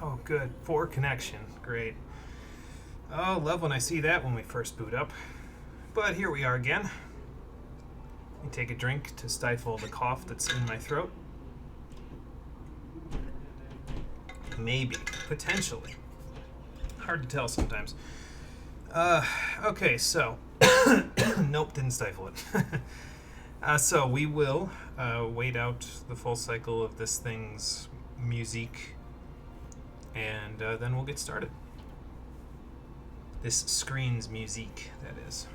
Oh, good. 4 connection. Great. Oh, love when I see that when we first boot up. But here we are again. Let me take a drink to stifle the cough that's in my throat. Maybe. Potentially. Hard to tell sometimes. Okay, so... Nope, didn't stifle it. So we will wait out the full cycle of this thing's music, and then we'll get started. This screen's music, that is.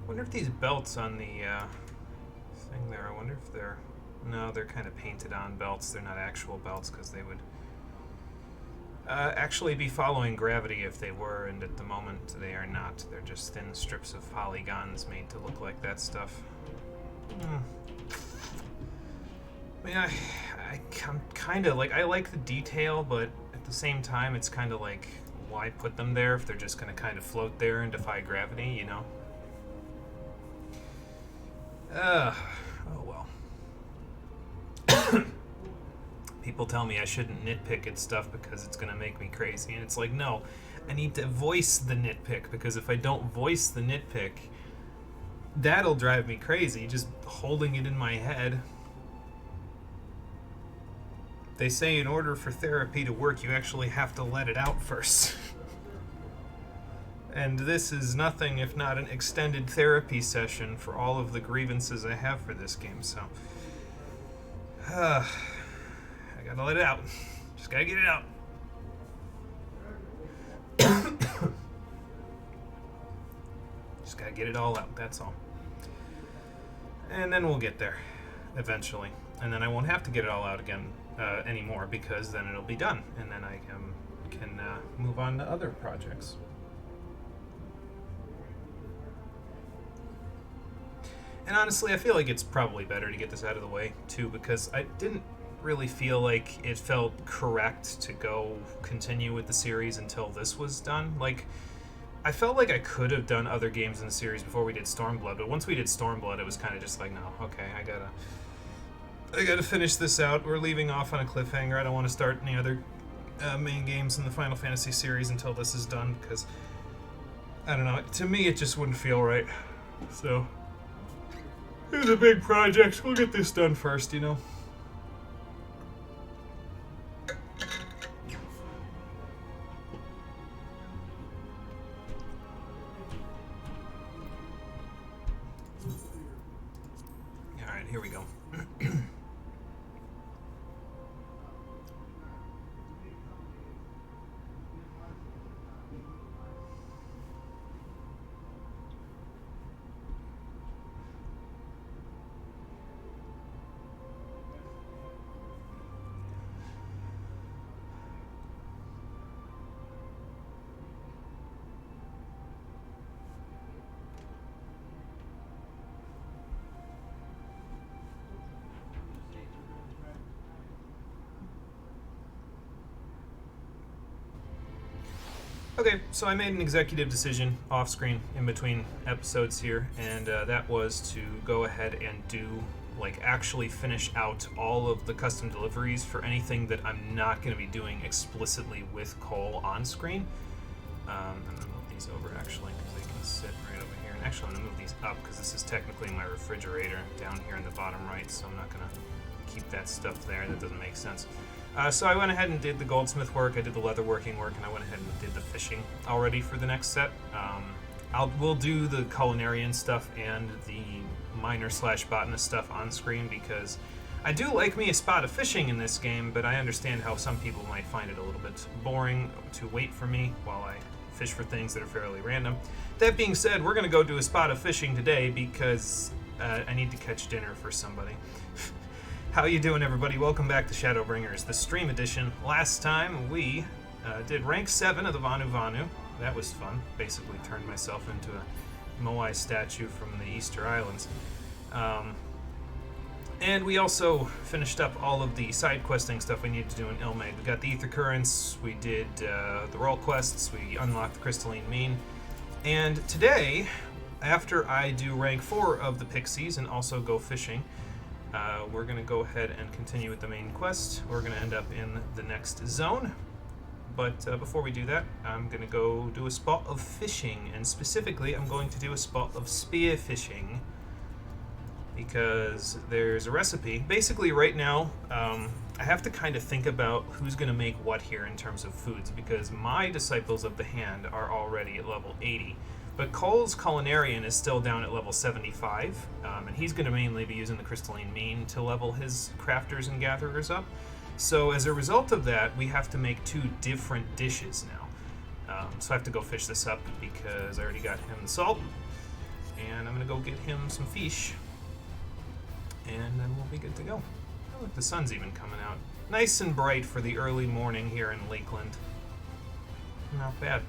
I wonder if these belts on the thing there, I wonder if they're... No, they're kind of painted on belts. They're not actual belts because they would actually be following gravity if they were, and at the moment they are not. They're just thin strips of polygons made to look like that stuff. I mean, I'm kind of like... I like the detail, but at the same time it's kind of like, why put them there if they're just going to kind of float there and defy gravity, you know? Oh well. People tell me I shouldn't nitpick at stuff because it's going to make me crazy. And it's like, no, I need to voice the nitpick, because if I don't voice the nitpick, that'll drive me crazy, just holding it in my head. They say in order for therapy to work, you actually have to let it out first. And this is nothing if not an extended therapy session for all of the grievances I have for this game, so... I gotta let it out. Just gotta get it out. Just gotta get it all out, that's all. And then we'll get there, eventually. And then I won't have to get it all out again anymore, because then it'll be done. And then I can move on to other projects. And honestly, I feel like it's probably better to get this out of the way, too, because I didn't really feel like it felt correct to go continue with the series until this was done. Like, I felt like I could have done other games in the series before we did Stormblood, but once we did Stormblood, it was kind of just like, no, okay, I gotta finish this out. We're leaving off on a cliffhanger. I don't want to start any other main games in the Final Fantasy series until this is done, because, I don't know, to me it just wouldn't feel right. So... It's a big project. We'll get this done first, you know. All right, here we go. Okay, so I made an executive decision off screen in between episodes here, and that was to go ahead and do, like, actually finish out all of the custom deliveries for anything that I'm not going to be doing explicitly with Cole on screen. I'm going to move these over, actually, because they can sit right over here. And actually, I'm going to move these up, because this is technically my refrigerator down here in the bottom right, so I'm not going to keep that stuff there. That doesn't make sense. So I went ahead and did the goldsmith work, I did the leatherworking work, and I went ahead and did the fishing already for the next set. We'll do the culinarian stuff and the miner/botanist stuff on screen because I do like me a spot of fishing in this game, but I understand how some people might find it a little bit boring to wait for me while I fish for things that are fairly random. That being said, we're going to go do a spot of fishing today because I need to catch dinner for somebody. How you doing, everybody? Welcome back to Shadowbringers, the stream edition. Last time we did rank 7 of the Vanu. That was fun. Basically turned myself into a Moai statue from the Easter Islands. And we also finished up all of the side questing stuff we needed to do in Ilmaid. We got the Ether Currents, we did the role quests, we unlocked the Crystalline Mean. And today, after I do rank 4 of the Pixies and also go fishing, we're going to go ahead and continue with the main quest. We're going to end up in the next zone. But before we do that, I'm going to go do a spot of fishing. And specifically, I'm going to do a spot of spear fishing. Because there's a recipe. Basically, right now, I have to kind of think about who's going to make what here in terms of foods, because my Disciples of the Hand are already at level 80, but Cole's Culinarian is still down at level 75, and he's going to mainly be using the Crystalline Mean to level his crafters and gatherers up. So as a result of that, we have to make 2 different dishes now. So I have to go fish this up because I already got him the salt, and I'm going to go get him some fish. And then we'll be good to go. Oh, look, the sun's even coming out. Nice and bright for the early morning here in Lakeland. Not bad.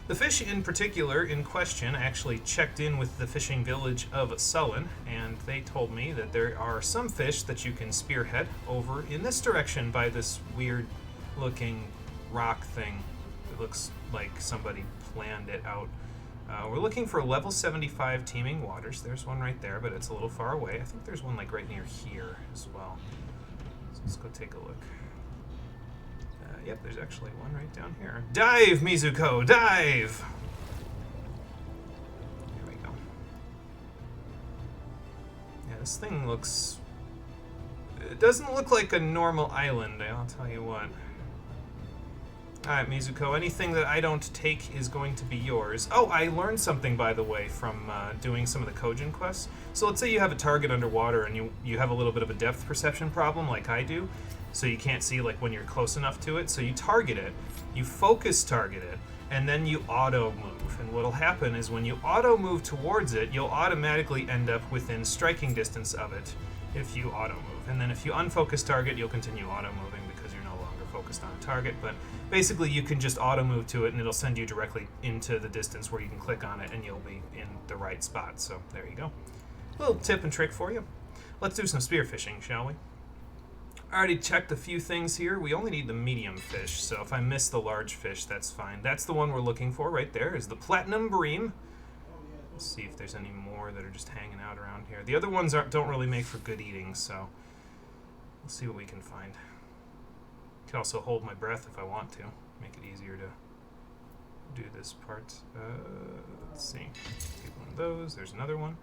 The fish in particular in question, I actually checked in with the fishing village of Sullen, and they told me that there are some fish that you can spearhead over in this direction by this weird looking rock thing. It looks like somebody planned it out. We're looking for level 75 teeming waters. There's one right there, but it's a little far away. I think there's one like right near here as well. So let's go take a look. Yep, there's actually one right down here. Dive, Mizuko, dive! There we go. Yeah, this thing looks... It doesn't look like a normal island, I'll tell you what. Alright, Mizuko, anything that I don't take is going to be yours. Oh, I learned something, by the way, from doing some of the Kojin quests. So let's say you have a target underwater and you have a little bit of a depth perception problem like I do, so you can't see like when you're close enough to it. So you target it, you focus target it, and then you auto move. And what'll happen is when you auto move towards it, you'll automatically end up within striking distance of it if you auto move. And then if you unfocus target, you'll continue auto moving because you're no longer focused on a target. But basically, you can just auto move to it, and it'll send you directly into the distance where you can click on it, and you'll be in the right spot. So there you go. Little tip and trick for you. Let's do some spearfishing, shall we? I already checked a few things here. We only need the medium fish, so if I miss the large fish, that's fine. That's the one we're looking for right there, is the platinum bream. Let's see if there's any more that are just hanging out around here. The other ones don't really make for good eating, so we'll see what we can find. I can also hold my breath if I want to, make it easier to do this part. Let's see. Get one of those. There's another one.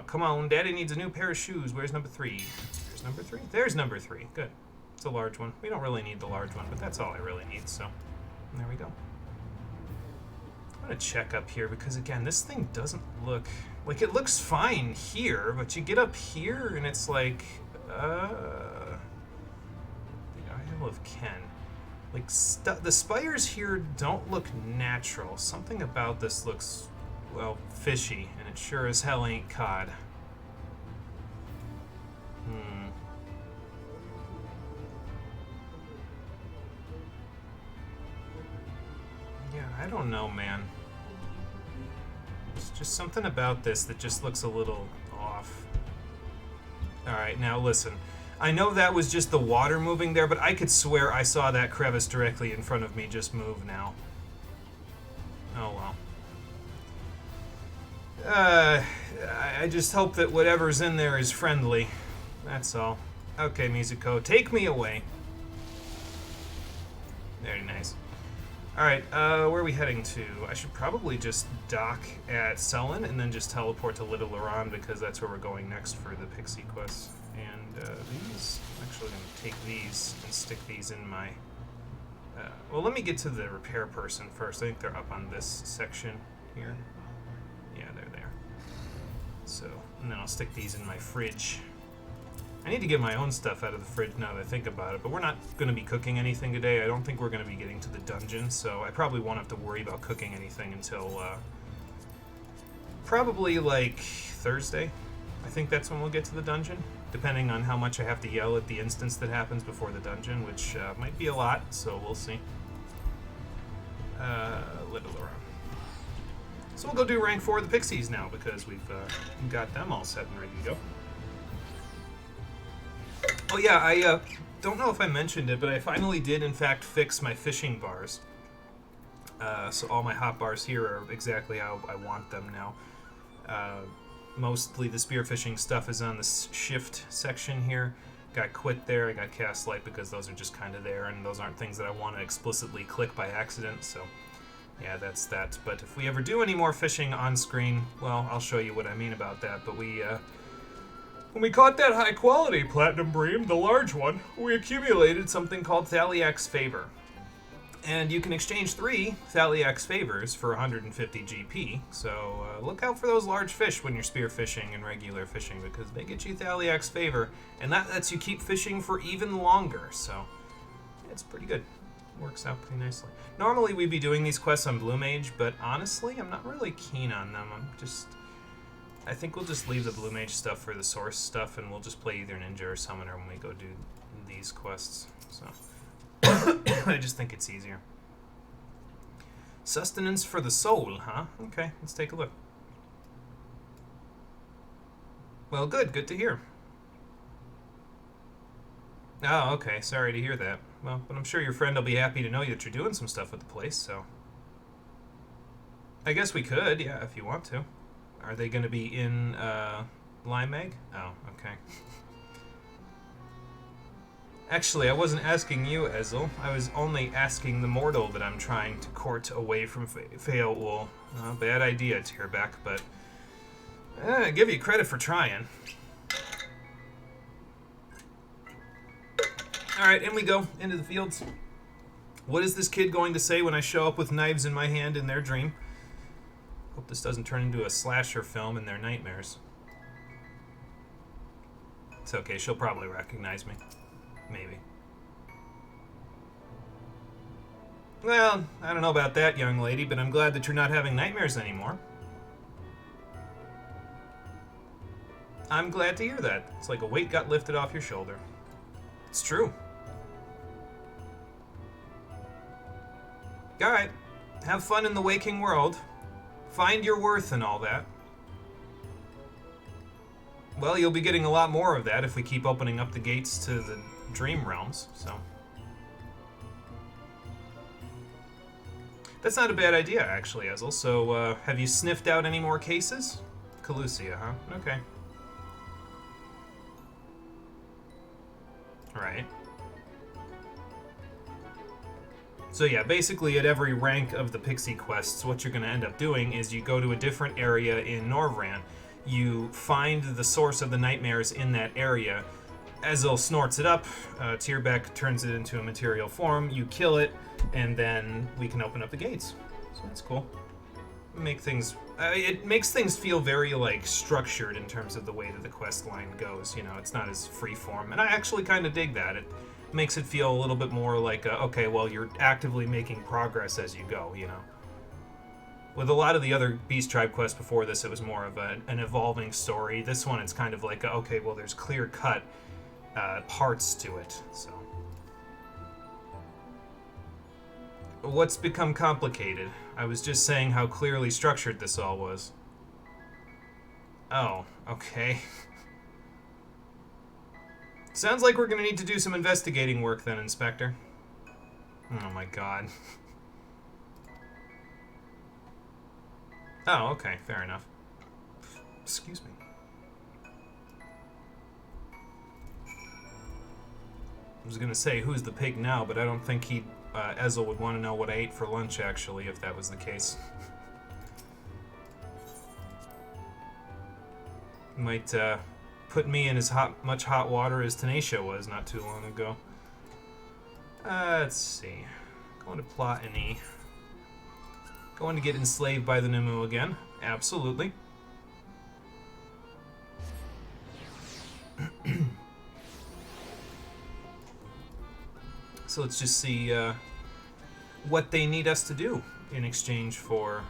Come on, Daddy needs a new pair of shoes. Where's number 3? There's number 3. There's number 3. Good. It's a large one. We don't really need the large one, but that's all I really need, so there we go. I'm going to check up here because, again, this thing doesn't look... Like, it looks fine here, but you get up here and it's like... of Ken. Like, the spires here don't look natural. Something about this looks, well, fishy, and it sure as hell ain't cod. Yeah, I don't know, man. There's just something about this that just looks a little off. Alright, now listen. I know that was just the water moving there, but I could swear I saw that crevice directly in front of me just move now. Oh well. I just hope that whatever's in there is friendly. That's all. Okay, Mizuko, take me away. Very nice. Alright, where are we heading to? I should probably just dock at Sullen and then just teleport to Little Iran because that's where we're going next for the Pixie quest. And these, I'm actually going to take these and stick these in my Well, let me get to the repair person first. I think they're up on this section here. Yeah, they're there. So, and then I'll stick these in my fridge. I need to get my own stuff out of the fridge now that I think about it, but we're not going to be cooking anything today. I don't think we're going to be getting to the dungeon, so I probably won't have to worry about cooking anything until probably like Thursday. I think that's when we'll get to the dungeon, depending on how much I have to yell at the instance that happens before the dungeon, which might be a lot, so we'll see. Little around. So we'll go do rank 4 of the Pixies now, because we've got them all set and ready to go. Oh yeah, I don't know if I mentioned it, but I finally did in fact fix my fishing bars. So all my hot bars here are exactly how I want them now. Mostly the spearfishing stuff is on the shift section here. Got quit there, I got cast light because those are just kind of there, and those aren't things that I want to explicitly click by accident, so yeah, that's that. But if we ever do any more fishing on screen, well, I'll show you what I mean about that. But when we caught that high quality platinum bream, the large one, we accumulated something called Thaliak's Favor. And you can exchange 3 Thaliak's Favors for 150 GP, so look out for those large fish when you're spearfishing and regular fishing, because they get you Thaliak's Favor, and that lets you keep fishing for even longer, so it's pretty good. Works out pretty nicely. Normally we'd be doing these quests on Blue Mage, but honestly, I'm not really keen on them. I think we'll just leave the Blue Mage stuff for the source stuff, and we'll just play either Ninja or Summoner when we go do these quests, so... I just think it's easier. Sustenance for the soul, huh? Okay, let's take a look. Well, good to hear. Oh, okay, sorry to hear that. Well, but I'm sure your friend will be happy to know that you're doing some stuff with the place, so... I guess we could, yeah, if you want to. Are they going to be in, Limeg? Oh, okay. Actually, I wasn't asking you, Ezel. I was only asking the mortal that I'm trying to court away from Feoul. Bad idea, Tierback, but I give you credit for trying. Alright, in we go, into the fields. What is this kid going to say when I show up with knives in my hand in their dream? Hope this doesn't turn into a slasher film in their nightmares. It's okay, she'll probably recognize me. Maybe. Well, I don't know about that, young lady, but I'm glad that you're not having nightmares anymore. I'm glad to hear that. It's like a weight got lifted off your shoulder. It's true. Alright. Have fun in the waking world. Find your worth and all that. Well, you'll be getting a lot more of that if we keep opening up the gates to the dream realms, so. That's not a bad idea, actually, Ezel. So, have you sniffed out any more cases? Calusia, huh? Okay. Right. So yeah, basically at every rank of the Pixie quests, what you're going to end up doing is you go to a different area in Norvran, you find the source of the nightmares in that area, Ezel snorts it up, Tierbeck turns it into a material form, you kill it, and then we can open up the gates. So that's cool. It makes things feel very, like, structured in terms of the way that the quest line goes, you know, it's not as freeform, and I actually kind of dig that. It makes it feel a little bit more like, okay, well, you're actively making progress as you go, you know. With a lot of the other Beast Tribe quests before this, it was more of an evolving story. This one, it's kind of like, okay, well, there's clear-cut parts to it, so. What's become complicated? I was just saying how clearly structured this all was. Oh, okay. Sounds like we're gonna need to do some investigating work then, Inspector. Oh my god. Oh, okay, fair enough. Excuse me. I was gonna say, who's the pig now, but I don't think Ezel would want to know what I ate for lunch, actually, if that was the case. Might, put me in as much hot water as Tenacia was not too long ago. Let's see. Going to plot any. Going to get enslaved by the Namu again. Absolutely. So let's just see what they need us to do in exchange for,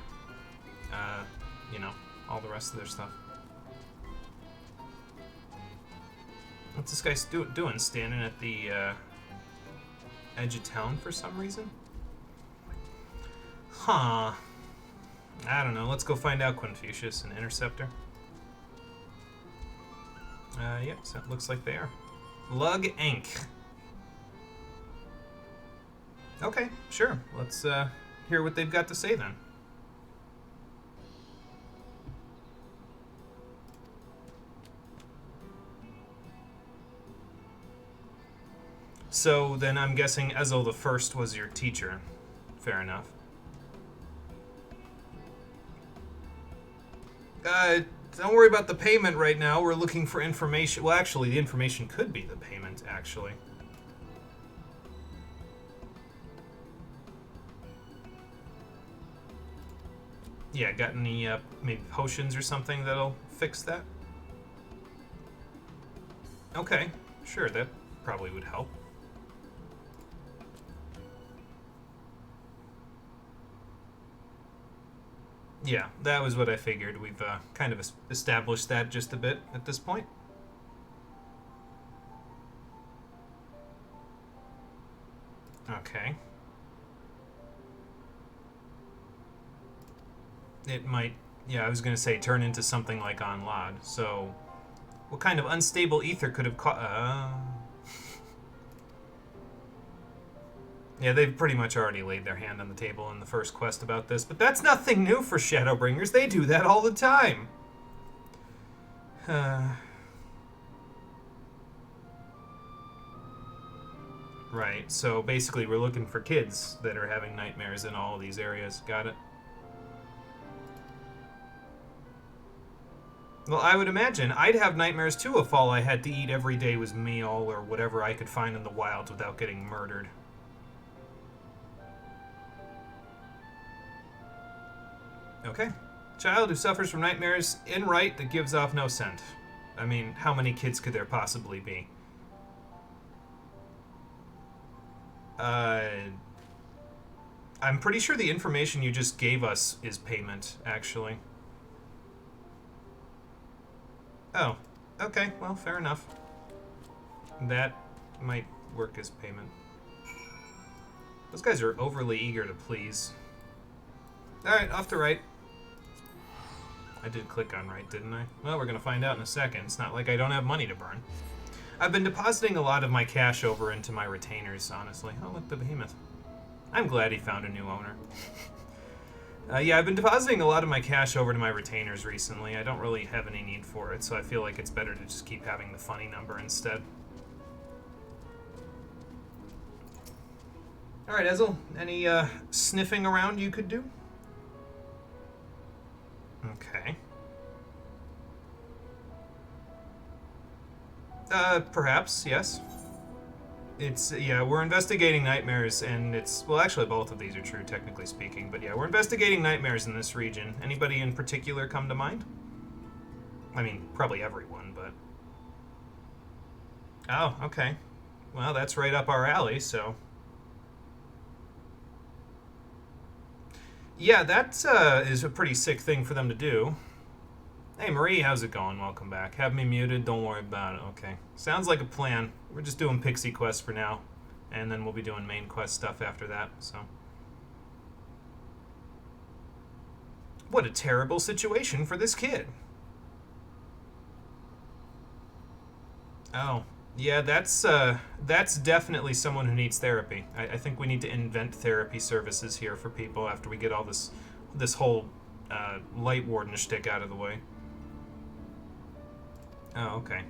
you know, all the rest of their stuff. What's this guy doing? Standing at the edge of town for some reason? Huh. I don't know. Let's go find out, Confucius and Interceptor. Yeah, so it looks like they are. Lug Inc. Okay, sure. Let's hear what they've got to say then. So then I'm guessing Ezel the First was your teacher. Fair enough. Don't worry about the payment right now. We're looking for information. Well, actually, the information could be the payment, actually. Yeah, got any maybe potions or something that'll fix that? Okay, sure, that probably would help. Yeah, that was what I figured. We've kind of established that just a bit at this point. Okay. It might, yeah, I was going to say turn into something like on Lod. So, what kind of unstable ether could have caught... Yeah, they've pretty much already laid their hand on the table in the first quest about this, but that's nothing new for Shadowbringers. They do that all the time. Right, so basically we're looking for kids that are having nightmares in all of these areas. Got it? Well, I would imagine I'd have nightmares too if all I had to eat every day was meal or whatever I could find in the wilds without getting murdered. Okay. Child who suffers from nightmares in right that gives off no scent. I mean, how many kids could there possibly be? I'm pretty sure the information you just gave us is payment, actually. Oh, okay, well, fair enough. That might work as payment. Those guys are overly eager to please. Alright, off to right. I did click on right, didn't I? Well, we're going to find out in a second. It's not like I don't have money to burn. I've been depositing a lot of my cash over into my retainers, honestly. Oh, look, the behemoth. I'm glad he found a new owner. Yeah, I've been depositing a lot of my cash over to my retainers recently. I don't really have any need for it, so I feel like it's better to just keep having the funny number instead. Alright, Ezel, any sniffing around you could do? Okay. Perhaps, yes. It's, yeah, we're investigating nightmares, and it's, well, actually both of these are true, technically speaking, but yeah, we're investigating nightmares in this region. Anybody in particular come to mind? I mean, probably everyone, but... Oh, okay. Well, that's right up our alley, so... Yeah, that is a pretty sick thing for them to do. Hey, Marie, how's it going? Welcome back. Have me muted, don't worry about it. Okay. Sounds like a plan. We're just doing Pixie Quest for now, and then we'll be doing main quest stuff after that, so... What a terrible situation for this kid. Oh, yeah, that's definitely someone who needs therapy. I think we need to invent therapy services here for people after we get all this whole light warden shtick out of the way. Oh, okay.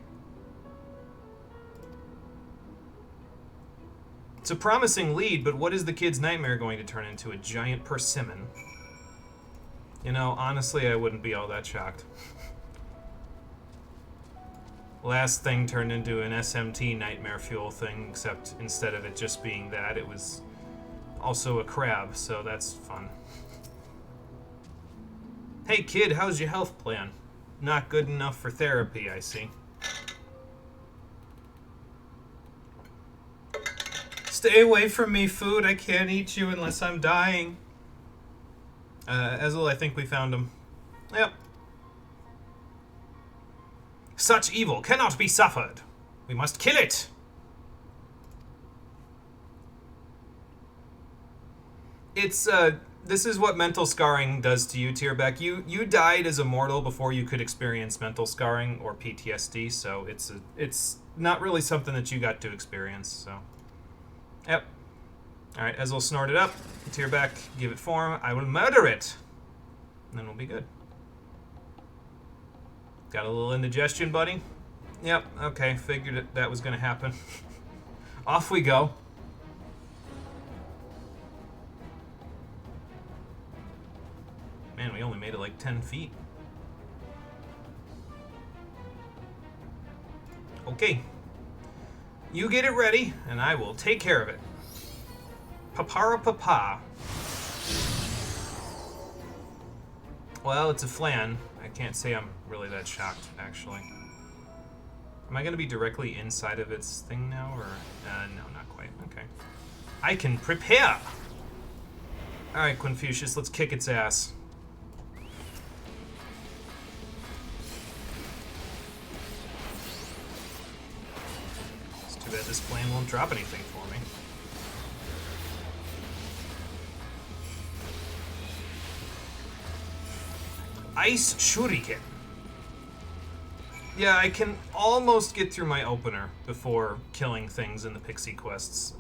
It's a promising lead, but what is the kid's nightmare going to turn into? A giant persimmon? You know, honestly, I wouldn't be all that shocked. Last thing turned into an SMT nightmare fuel thing, except instead of it just being that, it was Also a crab, so that's fun. Hey kid, how's your health plan? Not good enough for therapy, I see. Stay away from me, food. I can't eat you unless I'm dying. Ezel, I think we found him. Yep. Such evil cannot be suffered. We must kill it. It's, this is what mental scarring does to you, Tierbeck. You died as a mortal before you could experience mental scarring or PTSD, so it's not really something that you got to experience, so. Yep. Alright, Ezel snort it up. Tierbeck, give it form. I will murder it. And then we'll be good. Got a little indigestion, buddy? Yep, okay, figured that was gonna happen. Off we go. Man, we only made it like 10 feet. Okay. You get it ready, and I will take care of it. Papara papa. Well, it's a flan. I can't say I'm really that shocked, actually. Am I going to be directly inside of its thing now, or... no, not quite. Okay. I can prepare! Alright, Confucius, let's kick its ass. It's too bad this plane won't drop anything for me. Ice Shuriken. Yeah, I can almost get through my opener before killing things in the Pixie quests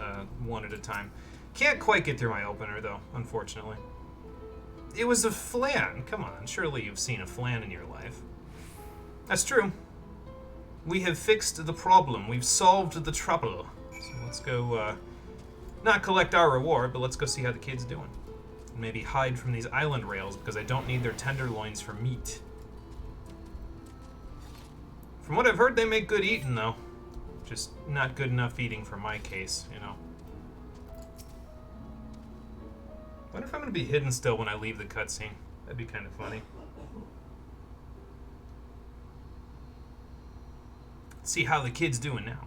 one at a time. Can't quite get through my opener, though, unfortunately. It was a flan. Come on, surely you've seen a flan in your life. That's true. We have fixed the problem. We've solved the trouble. So let's go, not collect our reward, but let's go see how the kid's doing. And maybe hide from these island rails, because I don't need their tenderloins for meat. From what I've heard, they make good eating, though. Just not good enough eating for my case, you know. Wonder if I'm going to be hidden still when I leave the cutscene. That'd be kind of funny. Let's see how the kid's doing now.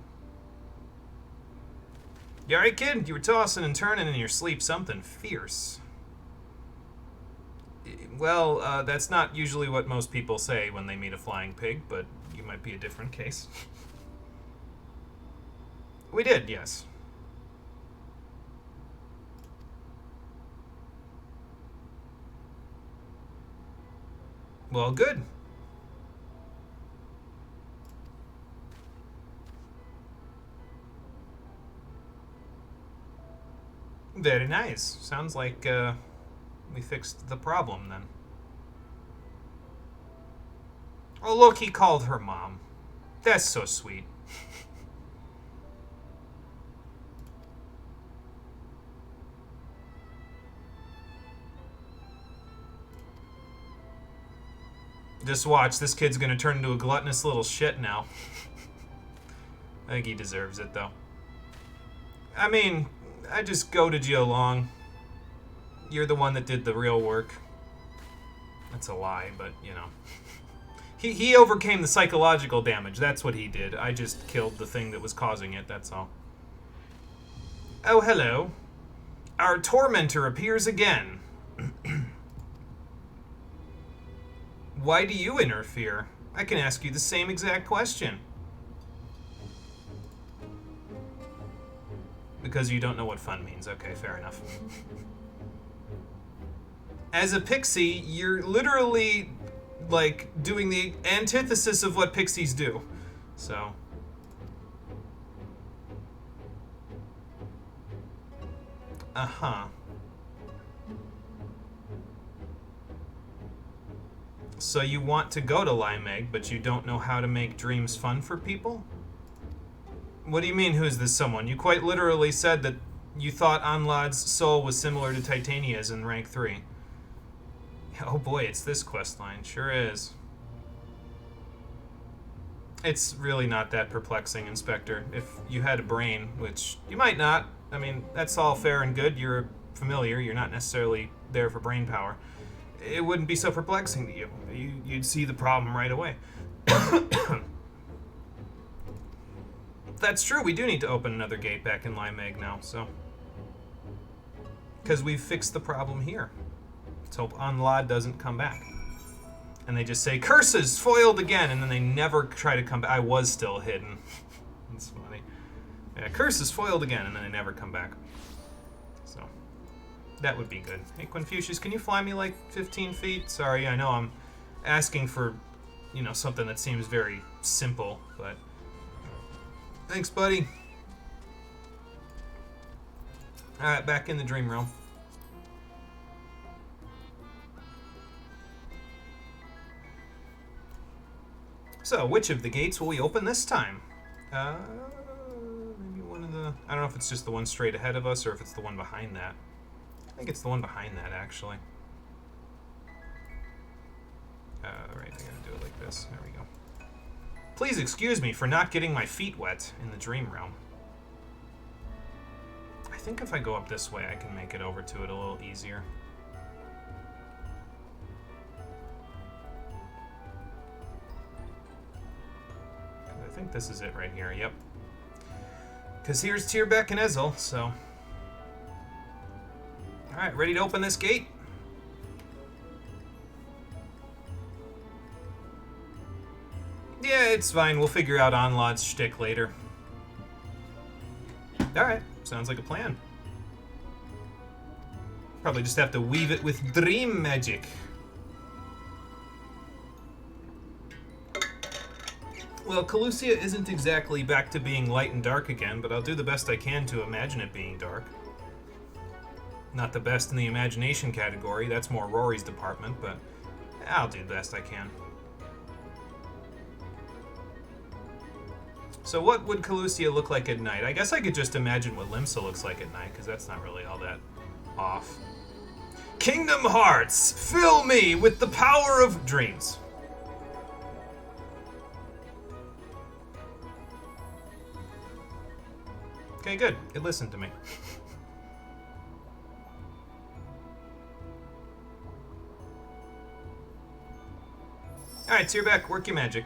You alright, kid? You were tossing and turning in your sleep something fierce. Well, that's not usually what most people say when they meet a flying pig, but you might be a different case. We did, yes. Well, good. Very nice. Sounds like we fixed the problem then. Oh, look, he called her mom. That's so sweet. Just watch, this kid's gonna turn into a gluttonous little shit now. I think he deserves it, though. I mean, I just goaded you along. You're the one that did the real work. That's a lie, but, you know. He overcame the psychological damage. That's what he did. I just killed the thing that was causing it, that's all. Oh, hello. Our tormentor appears again. Why do you interfere? I can ask you the same exact question. Because you don't know what fun means. Okay, fair enough. As a pixie, you're literally, like, doing the antithesis of what pixies do. So. Uh-huh. So you want to go to Limeg, but you don't know how to make dreams fun for people? What do you mean, who's this someone? You quite literally said that you thought Anlad's soul was similar to Titania's in rank 3. Oh boy, it's this questline. Sure is. It's really not that perplexing, Inspector. If you had a brain, which you might not. I mean, that's all fair and good. You're a familiar, you're not necessarily there for brain power, it wouldn't be so perplexing to you. You'd see the problem right away. That's true, we do need to open another gate back in Limeg now, so. Because we've fixed the problem here. Let's hope Anlad doesn't come back. And they just say, curses, foiled again, and then they never try to come back. I was still hidden. It's funny. Yeah, curses, foiled again, and then they never come back. So, that would be good. Hey, Confucius, can you fly me like 15 feet? Sorry, I know I'm asking for, you know, something that seems very simple, but... Thanks, buddy. Alright, back in the dream realm. So, which of the gates will we open this time? Maybe one of the... I don't know if it's just the one straight ahead of us or if it's the one behind that. I think it's the one behind that, actually. Right, I gotta do it like this. There we go. Please excuse me for not getting my feet wet in the dream realm. I think if I go up this way, I can make it over to it a little easier. I think this is it right here, yep. Because here's Tierbeck and Ezel, so... Alright, ready to open this gate? Yeah, it's fine. We'll figure out Onlad's shtick later. Alright, sounds like a plan. Probably just have to weave it with dream magic. Well, Calusia isn't exactly back to being light and dark again, but I'll do the best I can to imagine it being dark. Not the best in the imagination category, that's more Rory's department, but I'll do the best I can. So what would Calusia look like at night? I guess I could just imagine what Limsa looks like at night, because that's not really all that off. Kingdom Hearts, fill me with the power of dreams. Okay, good. It listened to me. Alright, so you're back. Work your magic.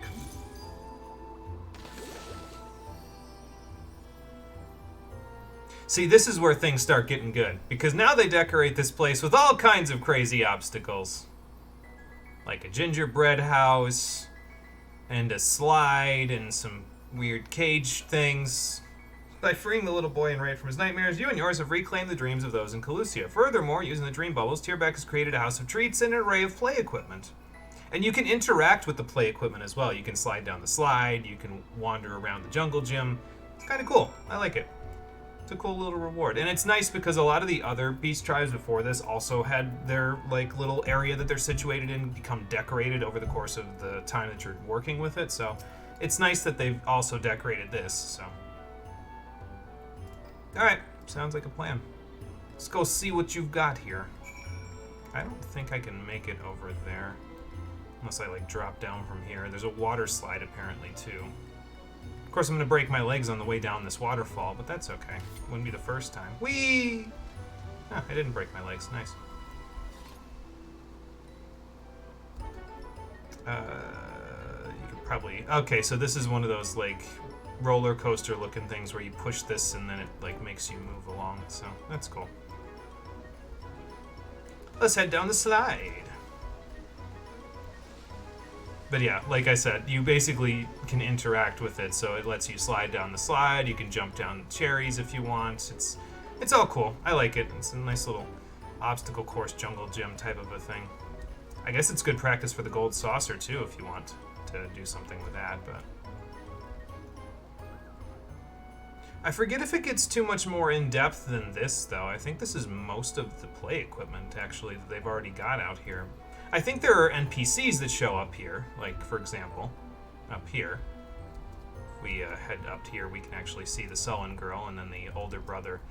See, this is where things start getting good, because now they decorate this place with all kinds of crazy obstacles. Like a gingerbread house, and a slide, and some weird cage things. By freeing the little boy and Raid from his nightmares, you and yours have reclaimed the dreams of those in Calusia. Furthermore, using the dream bubbles, Tierbeck has created a house of treats and an array of play equipment. And you can interact with the play equipment as well. You can slide down the slide, you can wander around the jungle gym. It's kind of cool. I like it. It's a cool little reward. And it's nice because a lot of the other beast tribes before this also had their like little area that they're situated in become decorated over the course of the time that you're working with it. So it's nice that they've also decorated this. So, alright, sounds like a plan. Let's go see what you've got here. I don't think I can make it over there. Unless I like drop down from here. There's a water slide apparently too. Of course, I'm going to break my legs on the way down this waterfall, but that's okay. Wouldn't be the first time. Whee! Ah, I didn't break my legs. Nice. You could probably... Okay, so this is one of those, like, roller coaster looking things where you push this and then it, like, makes you move along. So, that's cool. Let's head down the slide. But yeah, like I said, you basically can interact with it, so it lets you slide down the slide, you can jump down cherries if you want. It's all cool. I like it. It's a nice little obstacle course jungle gym type of a thing. I guess it's good practice for the gold saucer too if you want to do something with that, but... I forget if it gets too much more in-depth than this, though. I think this is most of the play equipment, actually, that they've already got out here. I think there are NPCs that show up here, like, for example, up here. We head up here, we can actually see the sullen girl and then the older brother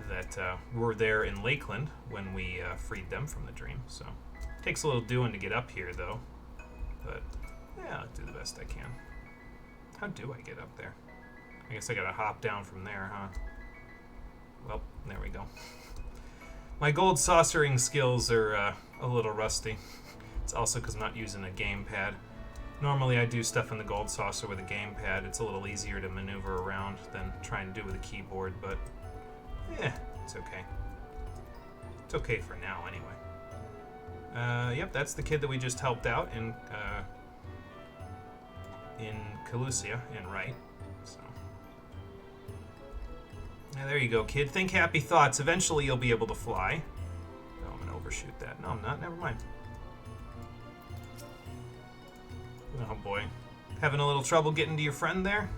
that were there in Lakeland when we freed them from the dream. So, takes a little doing to get up here, though. But, yeah, I'll do the best I can. How do I get up there? I guess I gotta hop down from there, huh? Well, there we go. My gold saucering skills are a little rusty. It's also because I'm not using a gamepad. Normally I do stuff in the gold saucer with a gamepad. It's a little easier to maneuver around than trying to do with a keyboard, but it's okay. It's okay for now, anyway. Yep, that's the kid that we just helped out in Calusia, in Right. So, yeah, there you go, kid. Think happy thoughts. Eventually you'll be able to fly. Oh, I'm gonna overshoot that. No, I'm not. Never mind. Oh boy, having a little trouble getting to your friend there?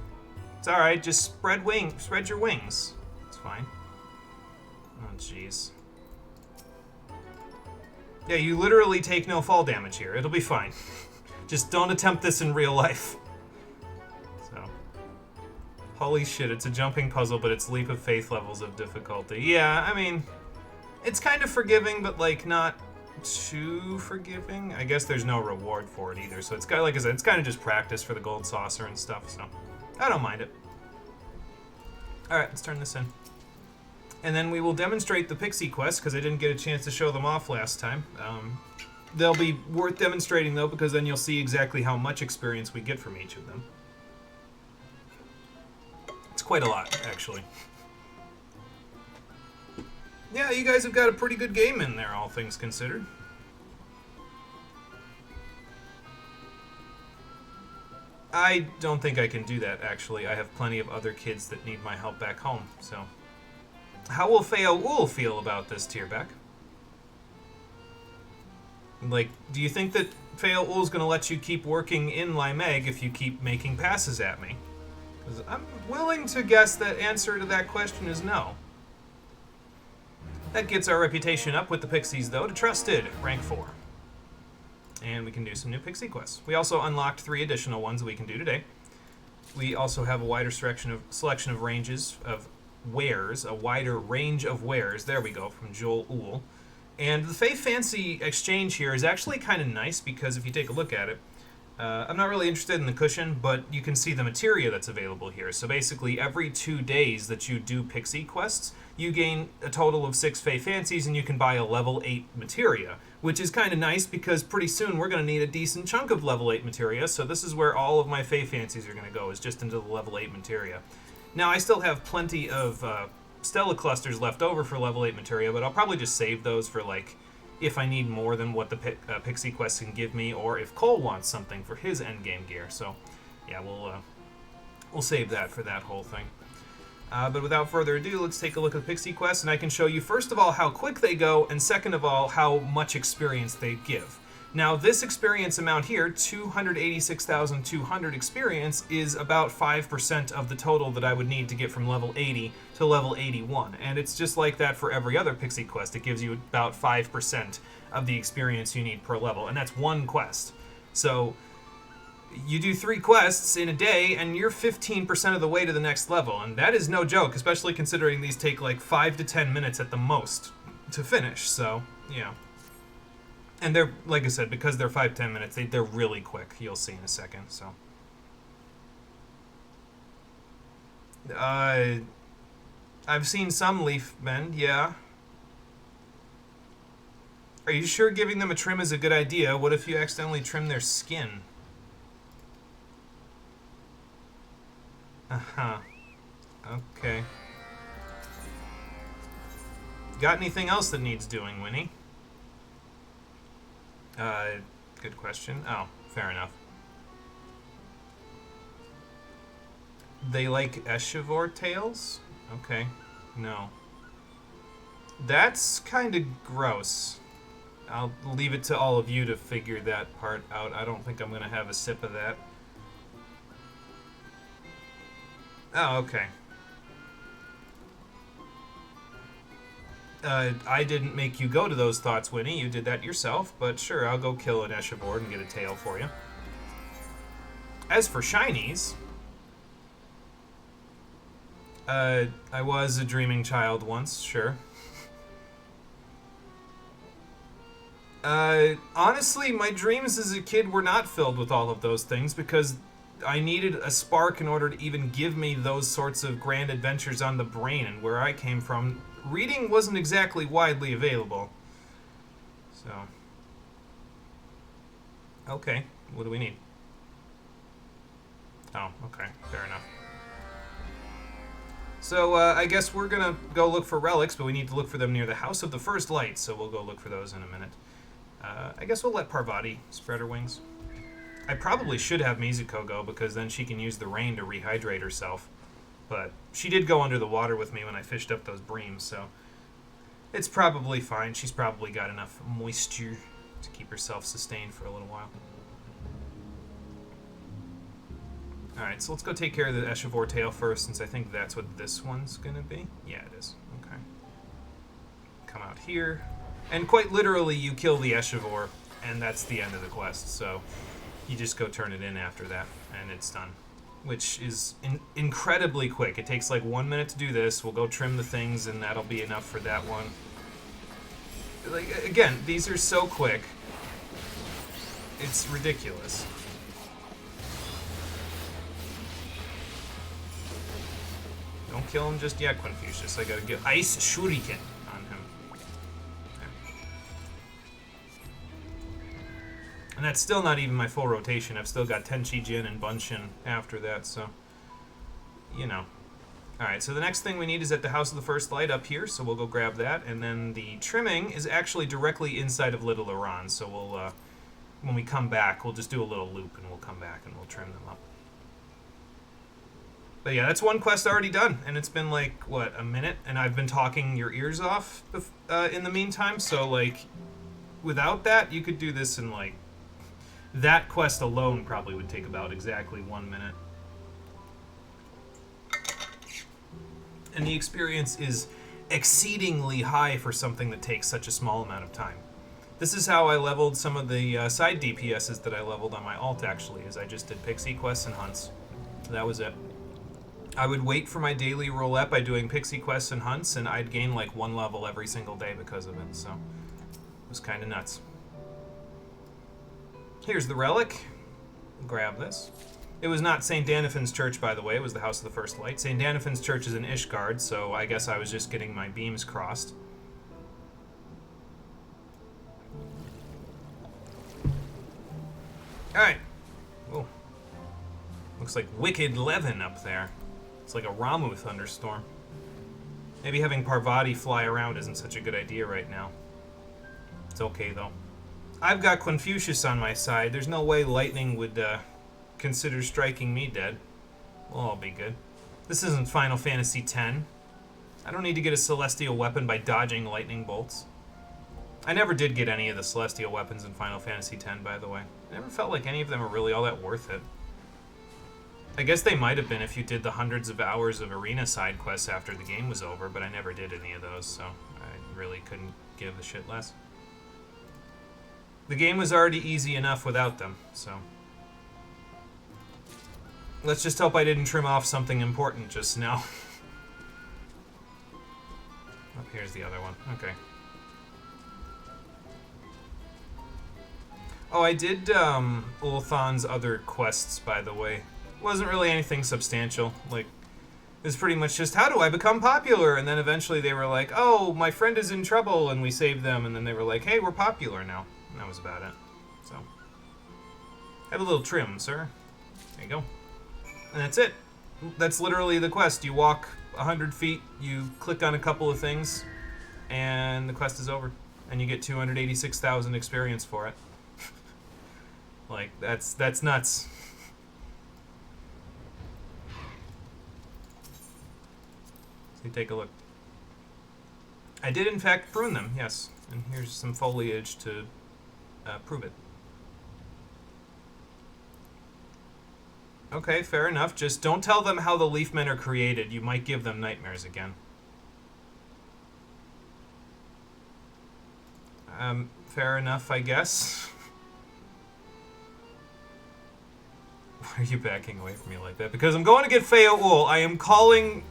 It's all right. Just spread your wings. It's fine. Oh jeez. Yeah, you literally take no fall damage here. It'll be fine. Just don't attempt this in real life. So, holy shit, it's a jumping puzzle, but it's leap of faith levels of difficulty. Yeah, I mean, it's kind of forgiving, but like not too forgiving. I guess there's no reward for it either, so it's kind of, like I said, it's kind of just practice for the gold saucer and stuff, so I don't mind it. Alright, let's turn this in. And then we will demonstrate the pixie quests, because I didn't get a chance to show them off last time. They'll be worth demonstrating, though, because then you'll see exactly how much experience we get from each of them. It's quite a lot, actually. Yeah, you guys have got a pretty good game in there, all things considered. I don't think I can do that, actually. I have plenty of other kids that need my help back home, so... How will Feo-Ul feel about this, Tierbeck? Like, do you think that Feo-Ul's gonna let you keep working in Limeg if you keep making passes at me? Because I'm willing to guess that answer to that question is no. That gets our reputation up with the Pixies, though, to Trusted, rank 4. And we can do some new Pixie quests. We also unlocked 3 additional ones that we can do today. We also have a wider selection of ranges of wares, a wider range of wares. There we go, from Joel Uhl. And the Fae Fancy exchange here is actually kind of nice because if you take a look at it, I'm not really interested in the cushion, but you can see the materia that's available here. So basically, every 2 days that you do Pixie quests, you gain a total of 6 Fae Fancies, and you can buy a level 8 materia, which is kind of nice because pretty soon we're going to need a decent chunk of level 8 materia, so this is where all of my Fae Fancies are going to go, is just into the level 8 materia. Now, I still have plenty of Stella clusters left over for level 8 materia, but I'll probably just save those for, like, if I need more than what the Pixie Quest can give me, or if Cole wants something for his endgame gear. So, yeah, we'll save that for that whole thing. But without further ado, let's take a look at the Pixie Quest, and I can show you, first of all, how quick they go, and second of all, how much experience they give. Now, this experience amount here, 286,200 experience, is about 5% of the total that I would need to get from level 80 to level 81. And it's just like that for every other Pixie Quest. It gives you about 5% of the experience you need per level, and that's one quest. So, you do 3 quests in a day, and you're 15% of the way to the next level. And that is no joke, especially considering these take like 5 to 10 minutes at the most to finish. So, yeah. And they're, like I said, because they're 5-10 minutes, they're really quick. You'll see in a second, so. I've seen some leaf mend, yeah. Are you sure giving them a trim is a good idea? What if you accidentally trim their skin? Uh-huh. Okay. Got anything else that needs doing, Winnie? Good question. Oh, fair enough. They like Eshivor tails? Okay. No. That's kind of gross. I'll leave it to all of you to figure that part out. I don't think I'm going to have a sip of that. Oh, okay. I didn't make you go to those thoughts, Winnie. You did that yourself, but sure, I'll go kill an Eshivor and get a tail for you. As for shinies, I was a dreaming child once, sure. Honestly, my dreams as a kid were not filled with all of those things because I needed a spark in order to even give me those sorts of grand adventures on the brain, and where I came from, reading wasn't exactly widely available. So, okay, what do we need? Oh, okay, fair enough. So, I guess we're gonna go look for relics, but we need to look for them near the House of the First Light, so we'll go look for those in a minute. I guess we'll let Parvati spread her wings. I probably should have Mizuko go, because then she can use the rain to rehydrate herself. But she did go under the water with me when I fished up those breams, so it's probably fine. She's probably got enough moisture to keep herself sustained for a little while. Alright, so let's go take care of the Eshivor tail first, since I think that's what this one's gonna be. Yeah, it is. Okay. Come out here. And quite literally, you kill the Eshivor, and that's the end of the quest. So you just go turn it in after that, and it's done. Which is incredibly quick. It takes like 1 minute to do this. We'll go trim the things, and that'll be enough for that one. Like, again, these are so quick. It's ridiculous. Don't kill him just yet, Confucius. I gotta get Ice Shuriken on him. There. And that's still not even my full rotation. I've still got Tenchi Jin and Bunshin after that, so... You know. Alright, so the next thing we need is at the House of the First Light up here, so we'll go grab that. And then the trimming is actually directly inside of Little Iran, so we'll, when we come back, we'll just do a little loop, and we'll come back and we'll trim them up. But yeah, that's one quest already done, and it's been like, what, a minute? And I've been talking your ears off in the meantime, so like, without that, you could do this in like, that quest alone probably would take about exactly 1 minute. And the experience is exceedingly high for something that takes such a small amount of time. This is how I leveled some of the side DPSs that I leveled on my alt, actually, is I just did pixie quests and hunts. That was it. I would wait for my daily roulette by doing pixie quests and hunts, and I'd gain like 1 level every single day because of it, so it was kind of nuts. Here's the relic. Grab this. It was not St. Danifin's Church, by the way. It was the House of the First Light. St. Danifin's Church is in Ishgard, so I guess I was just getting my beams crossed. Alright. Oh. Looks like Wicked Levin up there. It's like a Ramu thunderstorm. Maybe having Parvati fly around isn't such a good idea right now. It's okay, though. I've got Confucius on my side. There's no way lightning would consider striking me dead. We'll all be good. This isn't Final Fantasy X. I don't need to get a celestial weapon by dodging lightning bolts. I never did get any of the celestial weapons in Final Fantasy X, by the way. I never felt like any of them were really all that worth it. I guess they might have been if you did the hundreds of hours of arena side quests after the game was over, but I never did any of those, so I really couldn't give a shit less. The game was already easy enough without them, so... Let's just hope I didn't trim off something important just now. Oh, here's the other one. Okay. Oh, I did Ulthan's other quests, by the way. Wasn't really anything substantial. Like, it was pretty much just, how do I become popular? And then eventually they were like, oh, my friend is in trouble, and we saved them. And then they were like, hey, we're popular now. And that was about it. So, have a little trim, sir. There you go. And that's it. That's literally the quest. You walk 100 feet, you click on a couple of things, and the quest is over. And you get 286,000 experience for it. Like, that's nuts. So take a look. I did, in fact, prune them, yes. And here's some foliage to prove it. Okay, fair enough. Just don't tell them how the Leafmen are created. You might give them nightmares again. Fair enough, I guess. Why are you backing away from me like that? Because I'm going to get Feoul. I am calling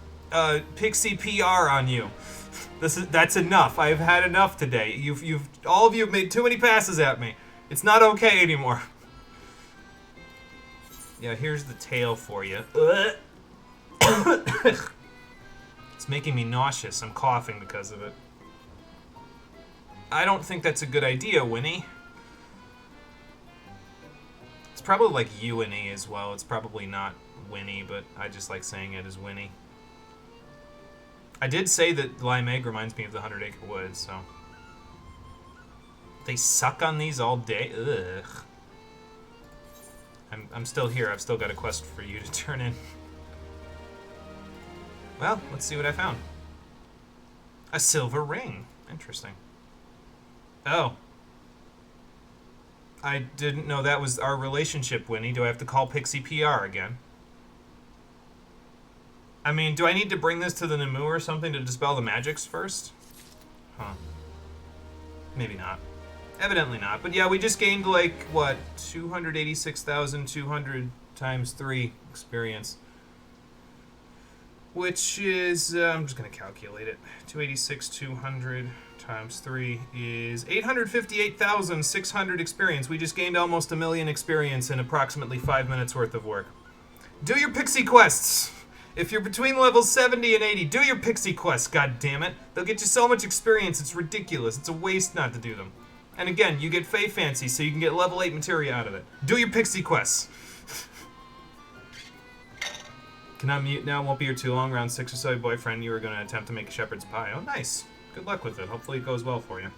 Pixie PR on you. That's enough. I've had enough today. All of you have made too many passes at me. It's not okay anymore. Yeah, here's the tail for you. It's making me nauseous. I'm coughing because of it. I don't think that's a good idea, Winnie. It's probably like Winnie as well. It's probably not Winnie, but I just like saying it as Winnie. I did say that Lime Egg reminds me of the 100 Acre Woods, so... They suck on these all day? Ugh. I'm still here. I've still got a quest for you to turn in. Well, let's see what I found. A silver ring. Interesting. Oh. I didn't know that was our relationship, Winnie. Do I have to call Pixie PR again? I mean, do I need to bring this to the Namu or something to dispel the magics first? Huh. Maybe not. Evidently not. But yeah, we just gained, like, what, 286,200 times 3 experience. Which is, I'm just going to calculate it. 286,200 times 3 is 858,600 experience. We just gained almost 1 million experience in approximately 5 minutes worth of work. Do your pixie quests! If you're between levels 70 and 80, do your pixie quests, god damn it. They'll get you so much experience, it's ridiculous. It's a waste not to do them. And again, you get Fey Fancy, so you can get level 8 materia out of it. Do your pixie quests! Cannot mute now, won't be here too long. Round 6 or so, boyfriend, you were going to attempt to make a shepherd's pie. Oh, nice. Good luck with it. Hopefully it goes well for you.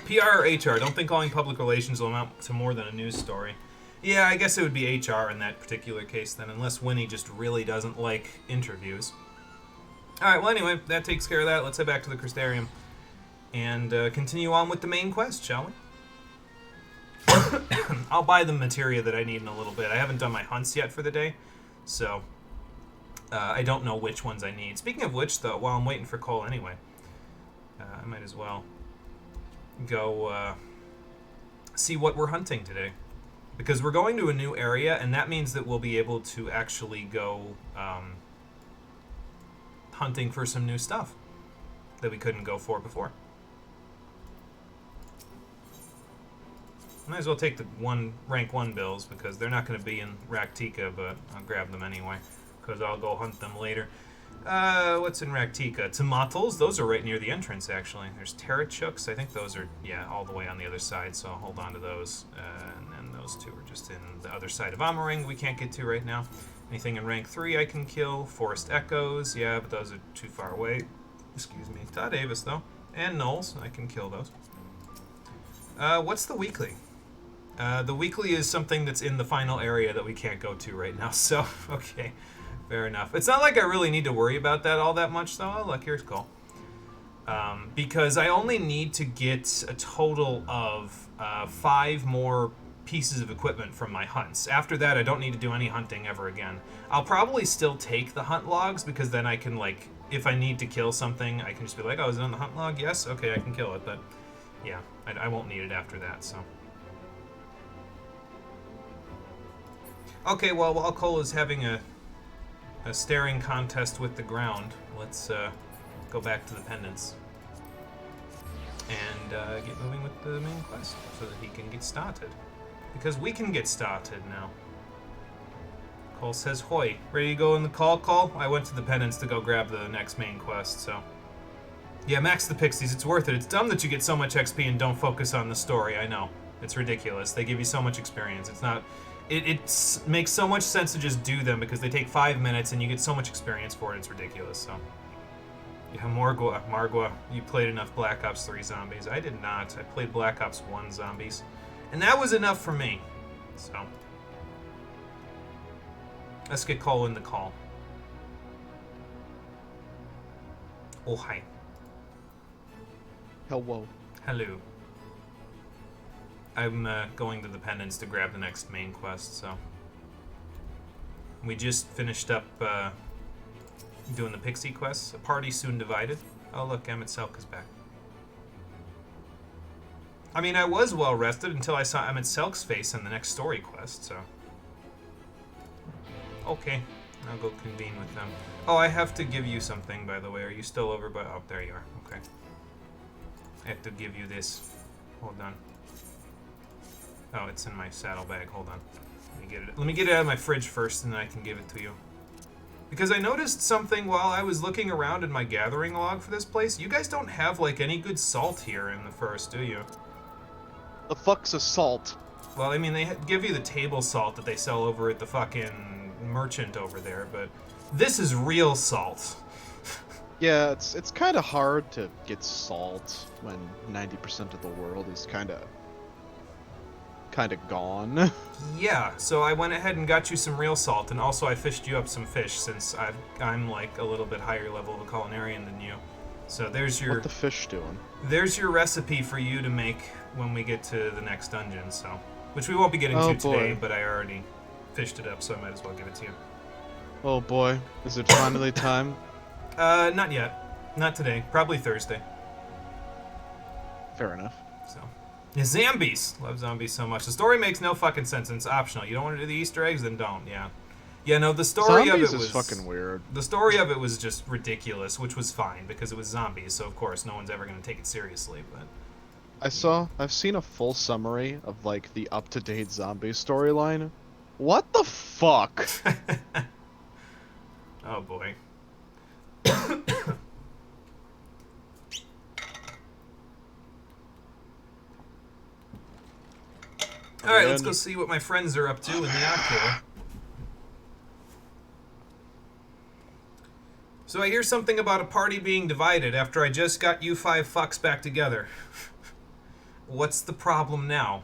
PR or HR? Don't think calling public relations will amount to more than a news story. Yeah, I guess it would be HR in that particular case then, unless Winnie just really doesn't like interviews. Alright, well anyway, that takes care of that. Let's head back to the Crystarium and continue on with the main quest, shall we? I'll buy the materia that I need in a little bit. I haven't done my hunts yet for the day, so I don't know which ones I need. Speaking of which, though, while I'm waiting for Cole anyway, I might as well go see what we're hunting today. Because we're going to a new area, and that means that we'll be able to actually go hunting for some new stuff that we couldn't go for before. Might as well take the rank 1 bills, because they're not going to be in Raktika, but I'll grab them anyway, because I'll go hunt them later. What's in Raktika? Tomatoes? Those are right near the entrance, actually. There's Terrachuks. I think those are, yeah, all the way on the other side, so I'll hold on to those. And then those two are just in the other side of Amaring we can't get to right now. Anything in rank 3 I can kill. Forest Echoes, yeah, but those are too far away. Excuse me. Todd Avis, though. And Knolls, I can kill those. What's the weekly? The weekly is something that's in the final area that we can't go to right now, so, okay. Fair enough. It's not like I really need to worry about that all that much, though. Oh, look, here's Cole. Because I only need to get a total of 5 more pieces of equipment from my hunts. After that, I don't need to do any hunting ever again. I'll probably still take the hunt logs, because then I can, like, if I need to kill something, I can just be like, oh, is it on the hunt log? Yes? Okay, I can kill it, but, yeah, I won't need it after that, so. Okay, well, while Cole is having a staring contest with the ground, let's go back to the pendants and get moving with the main quest so that he can get started. Because we can get started now. Cole says, "Hoi, ready to go in the call, Cole?" I went to the pendants to go grab the next main quest, so. Yeah, max the pixies, it's worth it. It's dumb that you get so much XP and don't focus on the story, I know. It's ridiculous. They give you so much experience. It's not... It makes so much sense to just do them because they take 5 minutes and you get so much experience for it. It's ridiculous. So, yeah, Margwa, you played enough Black Ops 3 zombies. I did not. I played Black Ops 1 zombies, and that was enough for me. So, let's get Cole in the call. Oh hi. Hello. Hello. I'm going to the pendants to grab the next main quest, so. We just finished up doing the pixie quests. A party soon divided. Oh look, Emmett Selk is back. I mean, I was well rested until I saw Emmett Selk's face in the next story quest, so. Okay, I'll go convene with them. Oh, I have to give you something, by the way. Are you still over by... Oh, there you are. Okay. I have to give you this. Hold on. Oh, it's in my saddlebag. Hold on. Let me get it out of my fridge first, and then I can give it to you. Because I noticed something while I was looking around in my gathering log for this place. You guys don't have, like, any good salt here in the first, do you? The fuck's a salt? Well, I mean, they give you the table salt that they sell over at the fucking merchant over there, but this is real salt. Yeah, it's kind of hard to get salt when 90% of the world is kind of gone. Yeah, so I went ahead and got you some real salt, and also I fished you up some fish since I'm like a little bit higher level of a culinarian than you. So there's your What the fish doing? there's your recipe for you to make when we get to the next dungeon. So, which we won't be getting Oh, to today, boy. but I already fished it up, so I might as well give it to you. Oh boy, is it finally time? Not yet, not today. Probably Thursday. Fair enough. So, yeah, zombies. Love zombies so much. The story makes no fucking sense, and it's optional. You don't want to do the Easter eggs, then don't. Yeah. Yeah, no, the story Zombies of it is was fucking weird. The story of it was just ridiculous, which was fine because it was zombies. So of course, no one's ever going to take it seriously. But I've seen a full summary of like the up-to-date zombie storyline. What the fuck? oh boy. All right, let's go see what my friends are up to in the Oculus. So I hear something about a party being divided after I just got you 5 fucks back together. What's the problem now?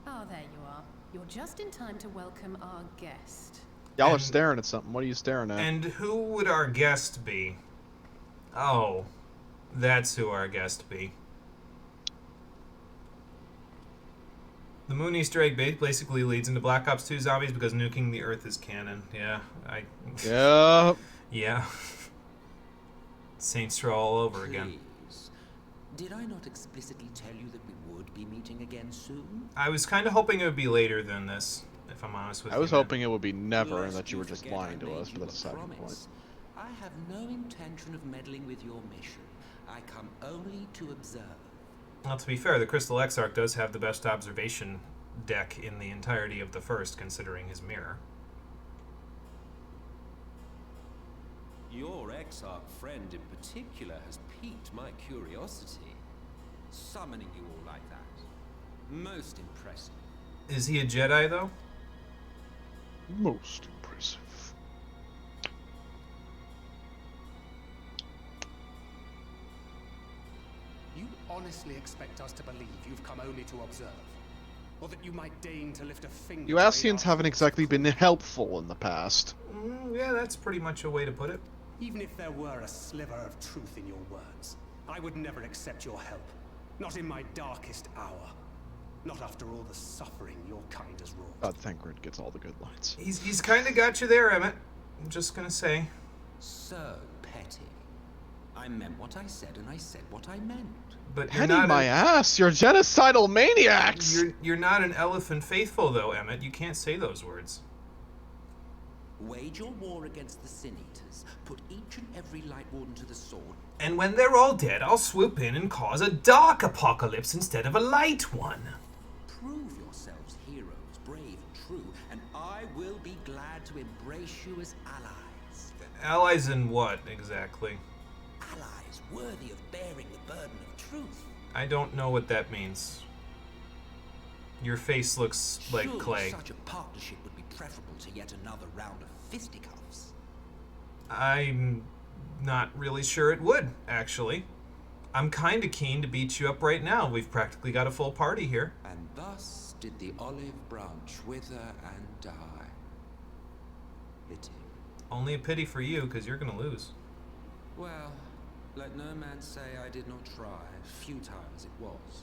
Oh, there you are. You're just in time to welcome our guest. Y'all are staring at something. What are you staring at? And who would our guest be? Oh, that's who our guest be. The Moon Easter egg basically leads into Black Ops 2 zombies because nuking the Earth is canon. Yeah, Yeah. Yeah. Saints Row all over again. Please. Did I not explicitly tell you that we would be meeting again soon? I was kind of hoping it would be later than this, if I'm honest with you. I was hoping it would be never and Lest that you were just forget I lying to made us, you but that's a a second point. promise. I have no intention of meddling with your mission. I come only to observe. Well, to be fair, the Crystal Exarch does have the best observation deck in the entirety of the first, considering his mirror. Your Exarch friend in particular has piqued my curiosity. Summoning you all like that. Most impressive. Is he a Jedi, though? Most impressive. You honestly expect us to believe you've come only to observe? Or that you might deign to lift a finger? You Ascians haven't exactly been helpful in the past. Yeah, that's pretty much a way to put it. Even if there were a sliver of truth in your words, I would never accept your help. Not in my darkest hour. Not after all the suffering your kind has wrought. God, Thancred gets all the good lines. He's kind of got you there, Emmett. I'm just gonna say. So petty. I meant what I said, and I said what I meant. But you're Petty not my ass! You're genocidal maniacs! You're not an elephant faithful, though, Emmett. You can't say those words. Wage your war against the Sin Eaters. Put each and every Light Warden to the sword. And when they're all dead, I'll swoop in and cause a dark apocalypse instead of a light one. Prove yourselves heroes, brave and true, and I will be glad to embrace you as allies. Allies in what, exactly? Allies worthy of bearing the burden of truth. I don't know what that means. Your face looks like Surely clay. Such a partnership would be preferable to yet another round of fisticuffs. I'm not really sure it would, actually. I'm kind of keen to beat you up right now. We've practically got a full party here. And thus did the olive branch wither and die. Pity. Only a pity for you, because you're going to lose. Well, let no man say I did not try, futile as it was.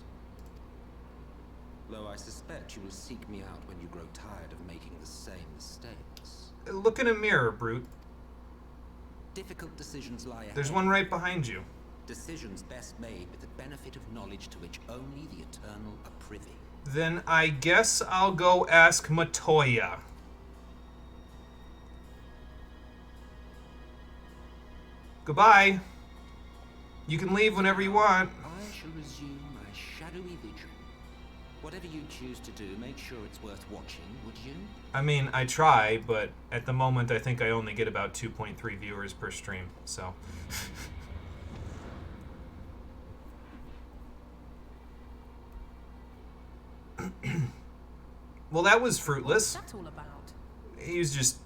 Though I suspect you will seek me out when you grow tired of making the same mistakes. Look in a mirror, Brute. Difficult decisions lie ahead. There's one right behind you. Decisions best made with the benefit of knowledge to which only the eternal are privy. Then I guess I'll go ask Matoya. Goodbye. You can leave whenever you want. I shall resume my shadowy vigil. Whatever you choose to do, make sure it's worth watching, would you? I mean, I try, but at the moment I think I only get about 2.3 viewers per stream, so... Well, that was fruitless. What's that all about? He was just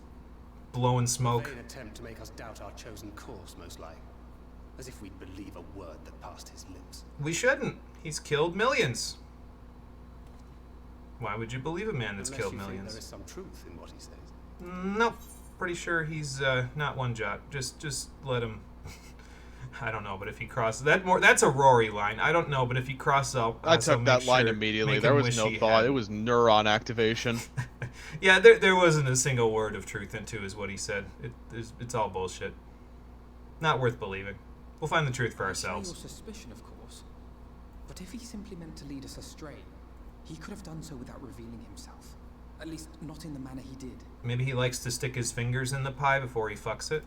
blowing smoke. A vain attempt to make us doubt our chosen course, most like. As if we'd believe a word that passed his lips. We shouldn't. He's killed millions. Why would you believe a man that's Unless killed you think millions? there is some truth in what he says. Nope. Pretty sure he's not one jot. Just let him. I don't know, but if he crosses that's a Rory line. I don't know, but if he crosses out, I took that line immediately. There was no thought. It was neuron activation. Yeah, there wasn't a single word of truth into is what he said. It's all bullshit. Not worth believing. We'll find the truth for ourselves. Your suspicion, of course. But if he simply meant to lead us astray, he could have done so without revealing himself. At least, not in the manner he did. Maybe he likes to stick his fingers in the pie before he fucks it.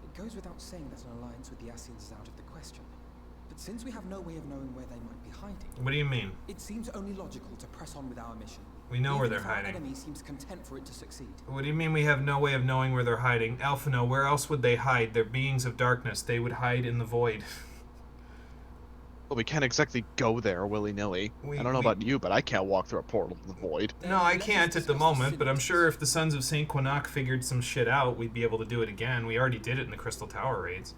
It goes without saying that an alliance with the Asians is out of the question. But since we have no way of knowing where they might be hiding... What do you mean? It seems only logical to press on with our mission. We know where they're Even if our hiding. enemy seems content for it to succeed. What do you mean we have no way of knowing where they're hiding? Alphino, where else would they hide? They're beings of darkness. They would hide in the void. Well, we can't exactly go there willy-nilly. I don't know about you, but I can't walk through a portal to the void. No, I can't at the moment, but I'm sure if the Sons of St. Quinnoc figured some shit out, we'd be able to do it again. We already did it in the Crystal Tower raids.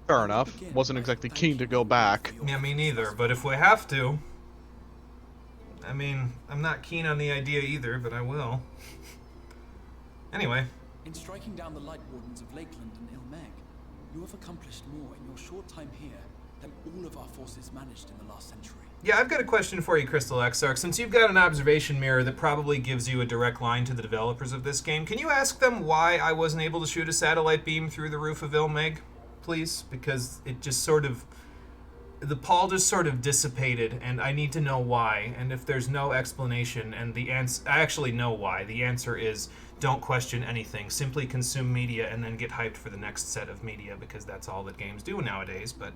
Fair enough. Wasn't exactly keen to go back. Yeah, me neither, but if we have to... I mean, I'm not keen on the idea either, but I will. Anyway. In striking down the Light Wardens of Lakeland and Ilmeg, you have accomplished more in your short time here than all of our forces managed in the last century. Yeah, I've got a question for you, Crystal Exarch. Since you've got an observation mirror that probably gives you a direct line to the developers of this game, can you ask them why I wasn't able to shoot a satellite beam through the roof of Ilmeg, please? Because it just sort of... The pall just sort of dissipated, and I need to know why. And if there's no explanation, and the answer... I actually know why. The answer is, don't question anything. Simply consume media and then get hyped for the next set of media, because that's all that games do nowadays, but...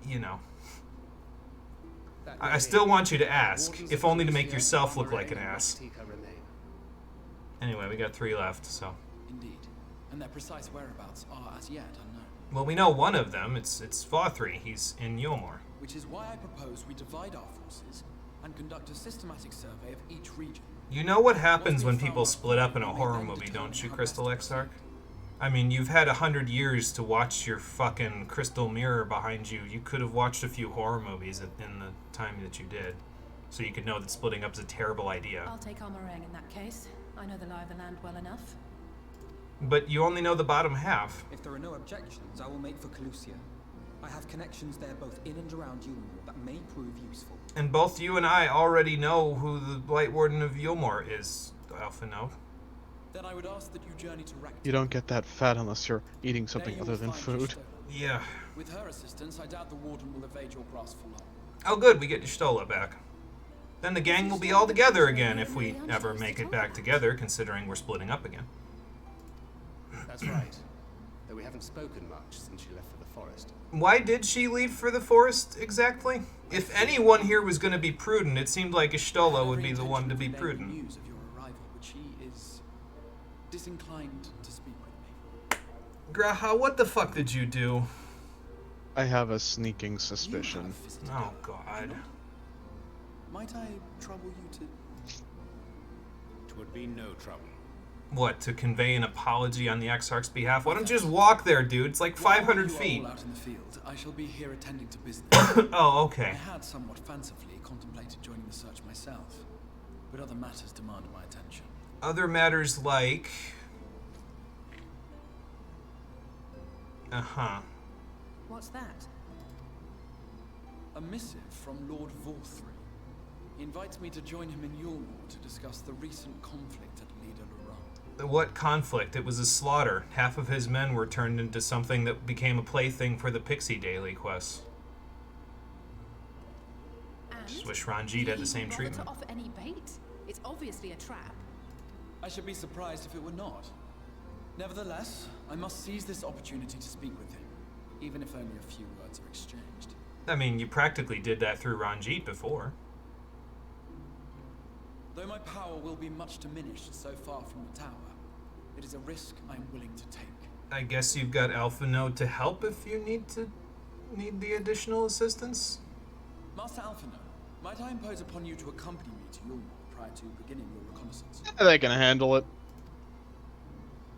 You know. I still want you to ask, if only to make yourself look like an ass. Anyway, we got 3 left, so... Indeed. And their precise whereabouts are as yet unknown. Well, we know one of them. It's Fawthry. He's in Yulmore. Which is why I propose we divide our forces and conduct a systematic survey of each region. You know what happens when people split up in a horror movie, don't you, Crystal Exarch? I mean, you've had 100 years to watch your fucking crystal mirror behind you. You could have watched a few horror movies in the time that you did, so you could know that splitting up is a terrible idea. I'll take our meringue in that case. I know the lie of the land well enough. But you only know the bottom half. If there are no objections, I will make for Calusia. I have connections there both in and around Yulmore that may prove useful. And both you and I already know who the Light Warden of Yulmore is, Alphino. Then I would ask that you journey to Rector. You don't get that fat unless you're eating something other than food. Yeah. With her assistance, I doubt the Warden will evade your grasp for long. Oh good, we get Y'shtola back. Then the gang will be all together again if we ever make it back together, considering we're splitting up again. That's right. Though we haven't spoken much since she left for the forest. Why did she leave for the forest, exactly? If anyone here was going to be prudent, it seemed like Y'shtola would be the one to be prudent. News of your arrival, but she is disinclined to speak with me. Graha, what the fuck did you do? I have a sneaking suspicion. Oh, God. Might I trouble you to... Twould be no trouble. What, to convey an apology on the Exarch's behalf? Why don't you just walk there, dude? It's like 500 feet. While you are all out in the field, I shall be here attending to business. Oh, okay. I had somewhat fancifully contemplated joining the search myself, but other matters demanded my attention. Other matters like... Uh-huh. What's that? A missive from Lord Vorthry. He invites me to join him in Yulmore to discuss the recent conflict at Lida Laurent. What conflict? It was a slaughter. Half of his men were turned into something that became a plaything for the Pixie Daily quests. Just wish Ranjit had the same treatment. To offer any bait? It's obviously a trap. I should be surprised if it were not. Nevertheless, I must seize this opportunity to speak with him, even if only a few words are exchanged. I mean, you practically did that through Ranjit before. Though my power will be much diminished so far from the tower, it is a risk I am willing to take. I guess you've got Alpha Node to help if you need the additional assistance? Master Alphino, might I impose upon you to accompany me to Yulmore prior to beginning your reconnaissance? Yeah, they can handle it.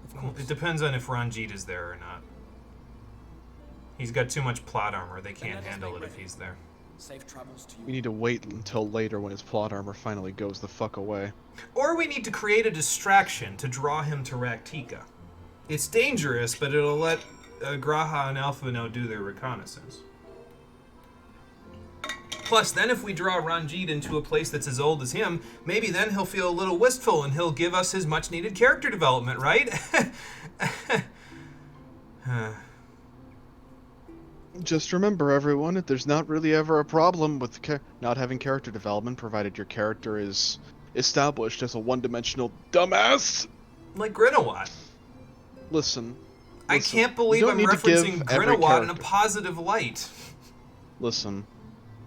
Of course. It depends on if Ranjit is there or not. He's got too much plot armor. They can't handle it if he's there. Safe travels to you. We need to wait until later when his plot armor finally goes the fuck away. Or we need to create a distraction to draw him to Raktika. It's dangerous, but it'll let Graha and Alpha Node do their reconnaissance. Plus, then if we draw Ranjit into a place that's as old as him, maybe then he'll feel a little wistful and he'll give us his much-needed character development, right? Just remember, everyone, there's not really ever a problem with not having character development, provided your character is established as a one-dimensional dumbass. Like Grinawat. Listen, I can't believe I'm referencing Grinawat in a positive light. Listen,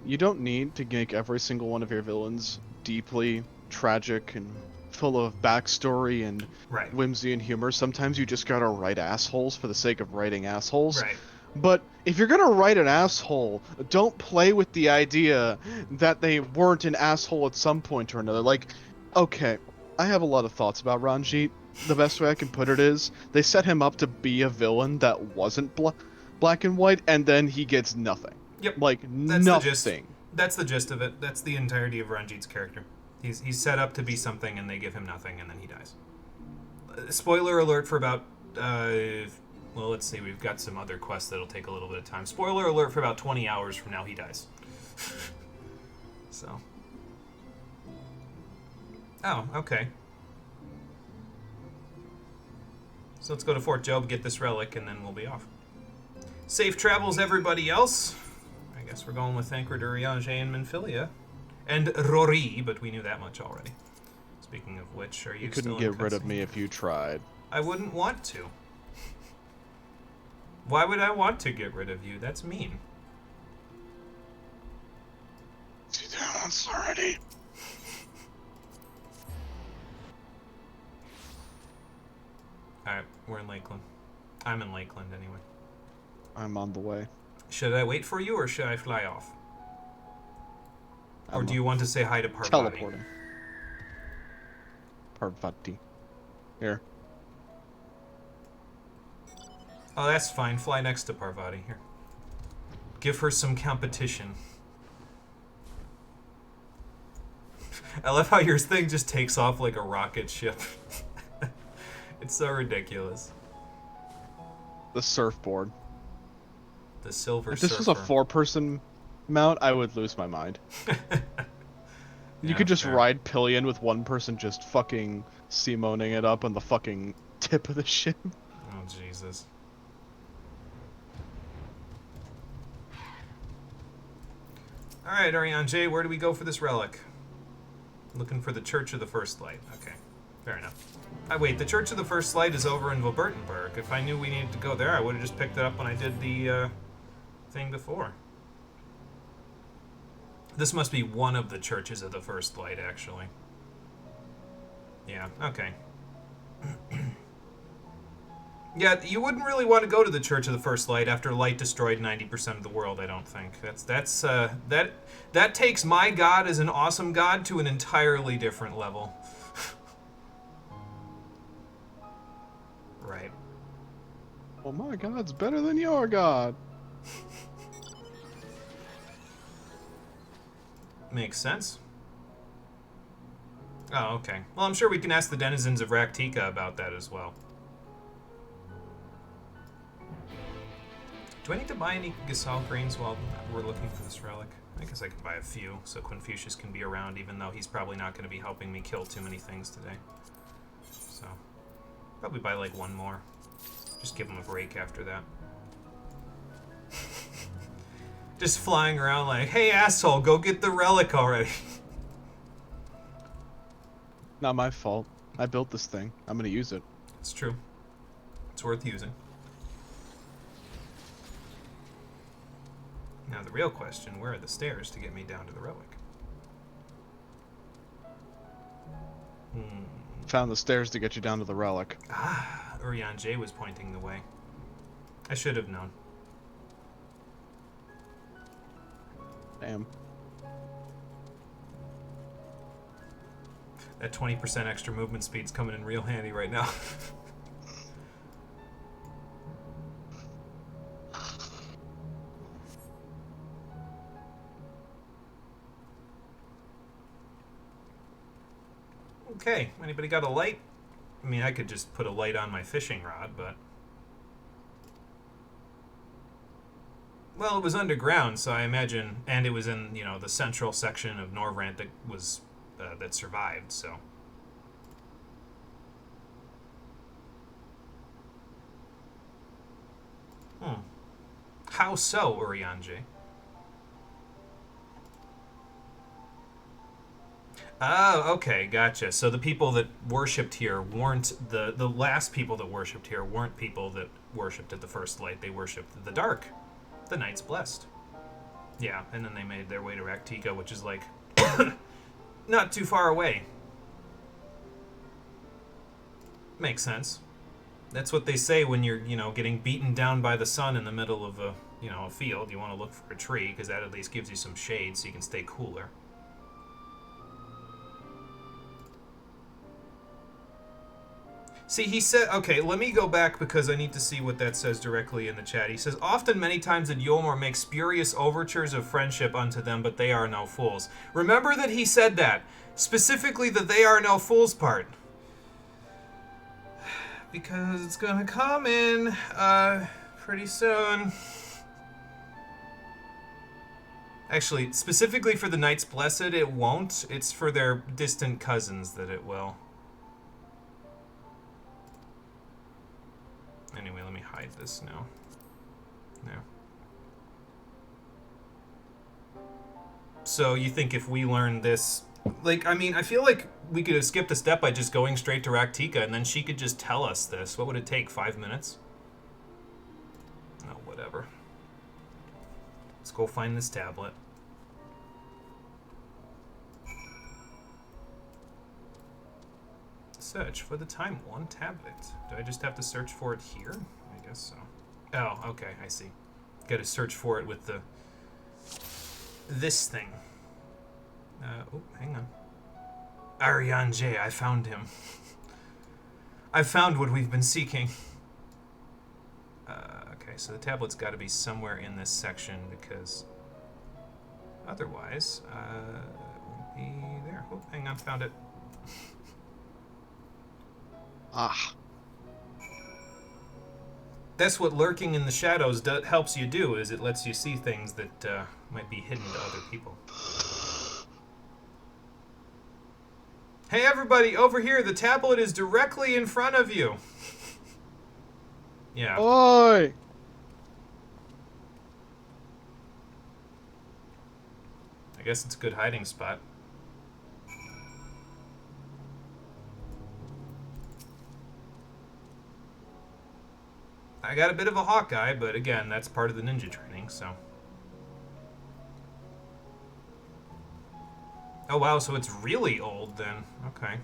you don't need to make every single one of your villains deeply tragic and full of backstory and whimsy and humor. Sometimes you just gotta write assholes for the sake of writing assholes. Right. But if you're gonna write an asshole, don't play with the idea that they weren't an asshole at some point or another. Like, okay, I have a lot of thoughts about Ranjit. The best way I can put it is, they set him up to be a villain that wasn't black and white, and then he gets nothing. Yep. Like, That's nothing. That's the gist of it. That's the entirety of Ranjit's character. He's set up to be something, and they give him nothing, and then he dies. Spoiler alert for about... well, let's see. We've got some other quests that'll take a little bit of time. Spoiler alert for about 20 hours from now, he dies. So. Oh, okay. So let's go to Fort Job, get this relic, and then we'll be off. Safe travels, everybody else. I guess we're going with Thancred, Urianger, and Menphilia. And Rory, but we knew that much already. Speaking of which, are you couldn't get rid of me if you tried. I wouldn't want to. Why would I want to get rid of you? That's mean. You down once already. Alright, we're in Lakeland. I'm in Lakeland anyway. I'm on the way. Should I wait for you or should I fly off? Or do you want to say hi to Parvati? Teleporting. Parvati. Here. Oh, that's fine. Fly next to Parvati. Here. Give her some competition. I love how your thing just takes off like a rocket ship. It's so ridiculous. The surfboard. The silver If this was a 4-person mount, I would lose my mind. You could just ride pillion with one person just fucking Simoning it up on the fucking tip of the ship. Oh, Jesus. Alright, Urianger, where do we go for this relic? Looking for the Church of the First Light. Okay, fair enough. Wait, the Church of the First Light is over in Vilbertenberg. If I knew we needed to go there, I would have just picked it up when I did the thing before. This must be one of the Churches of the First Light, actually. Yeah, okay. Yeah, you wouldn't really want to go to the Church of the First Light after light destroyed 90% of the world, I don't think. That takes my god as an awesome god to an entirely different level. Right. Well, my god's better than your god. Makes sense. Oh, okay. Well, I'm sure we can ask the denizens of Raktika about that as well. Do I need to buy any Gasol grains while we're looking for this relic? I guess I could buy a few, so Confucius can be around, even though he's probably not going to be helping me kill too many things today. So, probably buy like one more. Just give him a break after that. Just flying around like, hey asshole, go get the relic already. Not my fault. I built this thing. I'm gonna use it. It's true. It's worth using. Now the real question, where are the stairs to get me down to the relic? Found the stairs to get you down to the relic. Ah, Urian J was pointing the way. I should have known. Damn. That 20% extra movement speed's coming in real handy right now. Okay, anybody got a light? I mean, I could just put a light on my fishing rod, but... Well, it was underground, so I imagine... And it was in, you know, the central section of Norvrant that was... that survived, so... How so, Urianji? Oh, okay, gotcha. So the people that worshipped here weren't the last people that worshipped here weren't people that worshipped at the first light. They worshipped the dark, the Knights Blessed. Yeah, and then they made their way to Raktika, which is like not too far away. Makes sense. That's what they say when you're, you know, getting beaten down by the sun in the middle of a, you know, a field. You want to look for a tree because that at least gives you some shade so you can stay cooler. See, he said, okay, let me go back because I need to see what that says directly in the chat. He says, often many times did Yolmor make spurious overtures of friendship unto them, but they are no fools. Remember that he said that. Specifically the they are no fools part. Because it's gonna come in, pretty soon. Actually, specifically for the Knights Blessed, it won't. It's for their distant cousins that it will. Anyway, let me hide this now. There. So you think if we learn this... Like, I mean, I feel like we could have skipped a step by just going straight to Raktika, and then she could just tell us this. What would it take, 5 minutes? Oh, whatever. Let's go find this tablet. Search for the Time One tablet. Do I just have to search for it here? I guess so. Oh, okay, I see. Gotta search for it with the... this thing. Oh, hang on. Ariane J, I found him. I found what we've been seeking. Okay, so the tablet's got to be somewhere in this section because otherwise, it won't be there. Oh, hang on, found it. Ah. That's what lurking in the shadows helps you do, is it lets you see things that might be hidden to other people. Hey everybody, over here, the tablet is directly in front of you. Yeah. Oi! I guess it's a good hiding spot. I got a bit of a Hawkeye, but again, that's part of the ninja training, so... Oh wow, so it's really old then. Okay.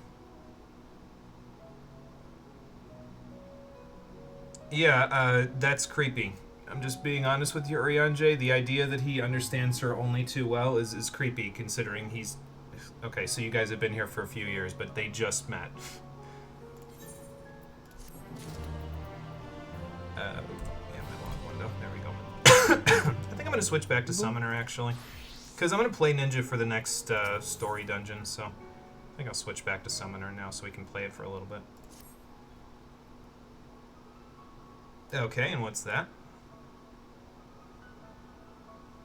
Yeah, that's creepy. I'm just being honest with you, Urianjay. The idea that he understands her only too well is creepy, considering he's... Okay, so you guys have been here for a few years, but they just met. Yeah, my log window. There we go. I think I'm going to switch back to Summoner, actually. Because I'm going to play Ninja for the next story dungeon, so I think I'll switch back to Summoner now so we can play it for a little bit. Okay, and what's that?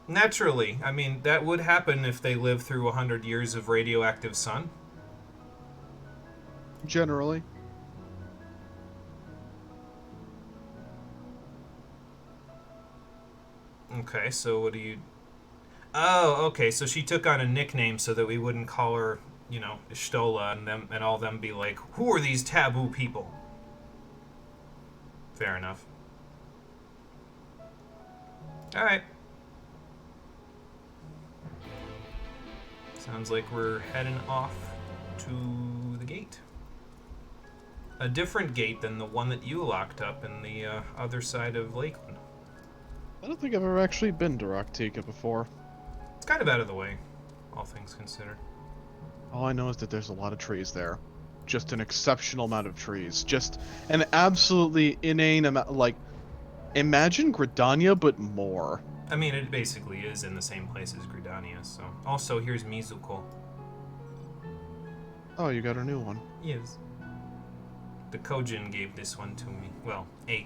Naturally. I mean, that would happen if they live through 100 years of radioactive sun. Generally. Okay, so what do you... Oh, okay, so she took on a nickname so that we wouldn't call her, you know, Ishtola and them and all them be like, who are these taboo people? Fair enough. Alright. Sounds like we're heading off to the gate. A different gate than the one that you locked up in the other side of Lakeland. I don't think I've ever actually been to Rocktika before. It's kind of out of the way, all things considered. All I know is that there's a lot of trees there. Just an exceptional amount of trees. Just an absolutely inane amount. Like, imagine Gridania, but more. I mean, it basically is in the same place as Gridania, so... Also, here's Mizuko. Oh, you got a new one. Yes. The Kojin gave this one to me. Well, a